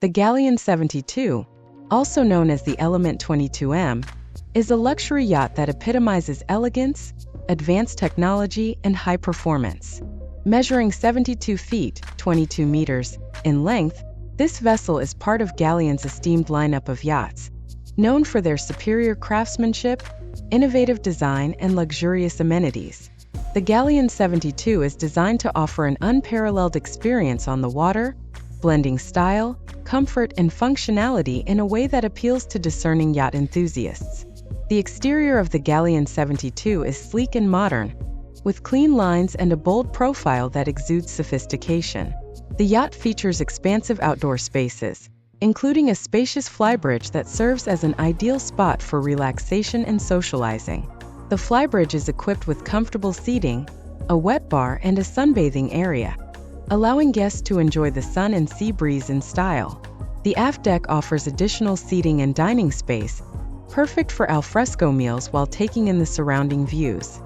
The Galeon 72, also known as the Element 22M, is a luxury yacht that epitomizes elegance, advanced technology, and high performance. Measuring 72 feet, 22 meters, in length, this vessel is part of Galeon's esteemed lineup of yachts, known for their superior craftsmanship, innovative design, and luxurious amenities. The Galeon 72 is designed to offer an unparalleled experience on the water, blending style, comfort, and functionality in a way that appeals to discerning yacht enthusiasts. The exterior of the Galeon 72 is sleek and modern, with clean lines and a bold profile that exudes sophistication. The yacht features expansive outdoor spaces, including a spacious flybridge that serves as an ideal spot for relaxation and socializing. The flybridge is equipped with comfortable seating, a wet bar, and a sunbathing area, allowing guests to enjoy the sun and sea breeze in style. The aft deck offers additional seating and dining space, perfect for alfresco meals while taking in the surrounding views.